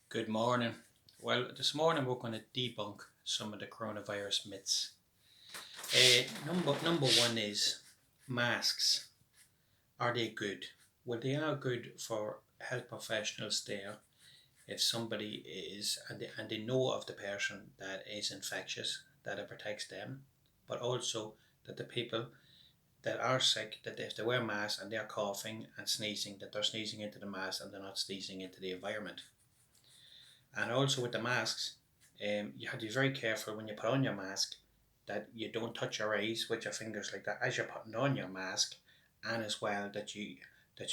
Good morning. Well, this morning we're going to debunk some of the coronavirus myths. Number one is masks. Are they good? Well, they are good for health professionals there if somebody is and they know of the person that is infectious, that it protects them, but also that the people that are sick, that if they wear masks and they're coughing and sneezing, that they're sneezing into the mask and they're not sneezing into the environment. And also with the masks, you have to be very careful when you put on your mask that you don't touch your eyes with your fingers like that as you're putting on your mask, and as well that you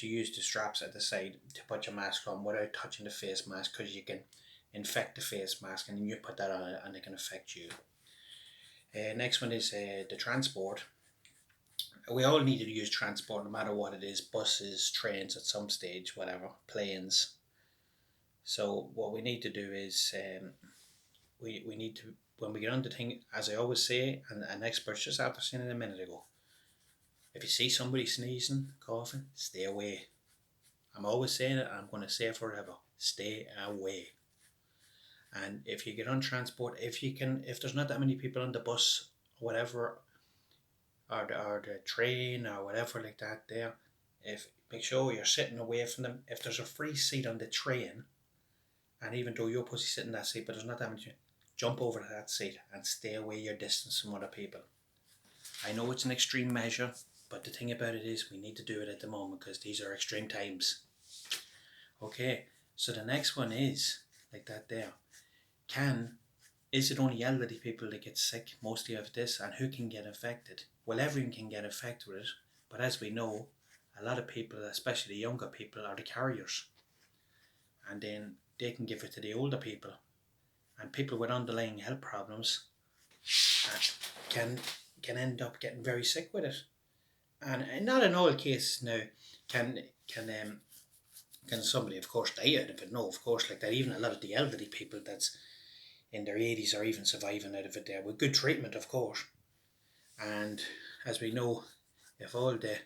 use the straps at the side to put your mask on without touching the face mask, because you can infect the face mask and then you put that on it and it can affect you. Next one is the transport. We all need to use transport no matter what it is: buses, trains at some stage, whatever, planes. So what we need to do is we need to, when we get on the thing, as I always say, and an expert just after saying it a minute ago, if you see somebody sneezing, coughing, stay away. I'm always saying it, and I'm going to say it forever: stay away. And if you get on transport, if there's not that many people on the bus or whatever, or the train or whatever like that there, if make sure you're sitting away from them. If there's a free seat on the train, and even though you're supposed to sit in that seat, but there's not that many, jump over to that seat and stay away your distance from other people. I know it's an extreme measure, but the thing about it is we need to do it at the moment because these are extreme times. Okay, so the next one is like that there. Is it only elderly people that get sick mostly of this, and who can get infected? Well, everyone can get infected with it, but as we know, a lot of people, especially the younger people, are the carriers, and then they can give it to the older people, and people with underlying health problems uh, can can end up getting very sick with it. And not in all cases now can can um, can somebody, of course, die out of it. No, of course, like that. Even a lot of the elderly people that's in their 80s are even surviving out of it there with good treatment, of course. And as we know, if all the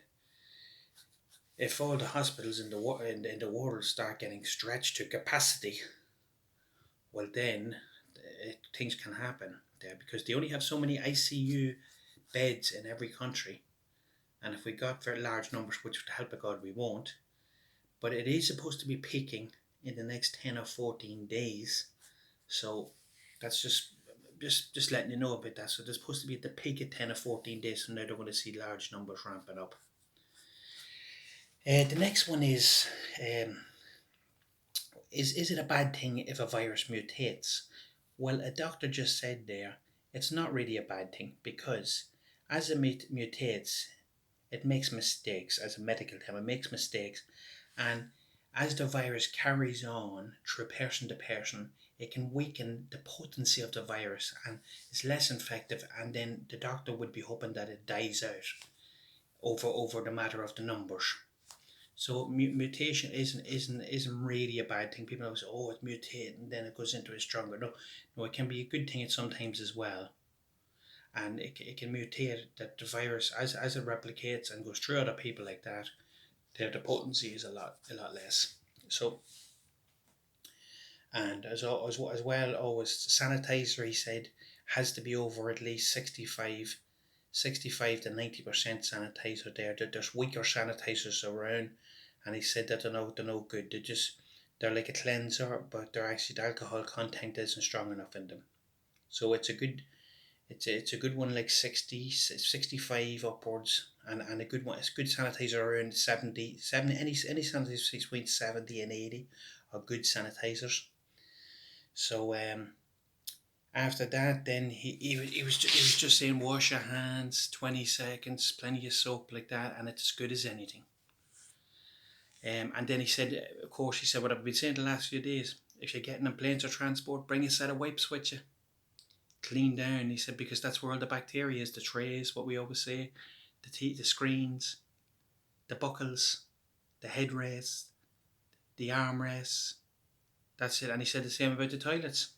hospitals in the world start getting stretched to capacity, well then things can happen there, because they only have so many ICU beds in every country. And if we got very large numbers, which with the help of God we won't, but it is supposed to be peaking in the next 10 or 14 days. So that's just letting you know about that. So they're supposed to be at the peak at 10 or 14 days, so now they're going to see large numbers ramping up. The next one um, is it a bad thing if a virus mutates? Well, a doctor just said there, it's not really a bad thing, because as it mutates, it makes mistakes. As a medical term, it makes mistakes, and as the virus carries on through person to person, it can weaken the potency of the virus and is less effective, and then the doctor would be hoping that it dies out over the matter of the numbers. So mutation isn't really a bad thing. People always say, "Oh, it's mutating, then it goes into a stronger." No, no, it can be a good thing at sometimes as well, and it can mutate that the virus as it replicates and goes through other people like that. The potency is a lot less. So, and as well, always sanitizer, he said, has to be over at least 65 to 90% sanitizer there. There's weaker sanitizers around, and he said that they're no good. They're like a cleanser, but they're actually, the alcohol content isn't strong enough in them. So it's a good one, like 60, 65 upwards, and a good one. It's a good sanitizer around 70. Any sanitizer between 70 and 80 are good sanitizers. So after that, then he was just saying wash your hands, 20 seconds, plenty of soap like that, and it's as good as anything. And then he said, of course, he said what I've been saying the last few days: if you're getting on planes or transport, bring a set of wipes with you. Clean down, he said, because that's where all the bacteria is. The trays, what we always say, the screens, the buckles, the headrests, the armrests. That's it. And he said the same about the toilets.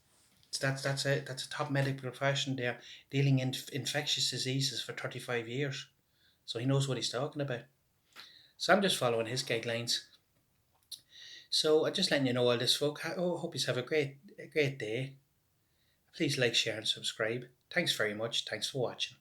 That's a top medical profession there, dealing in infectious diseases for 35 years. So he knows what he's talking about. So I'm just following his guidelines. So I'm just letting you know all this, folk. I hope you have a great day. Please like, share, and subscribe. Thanks very much. Thanks for watching.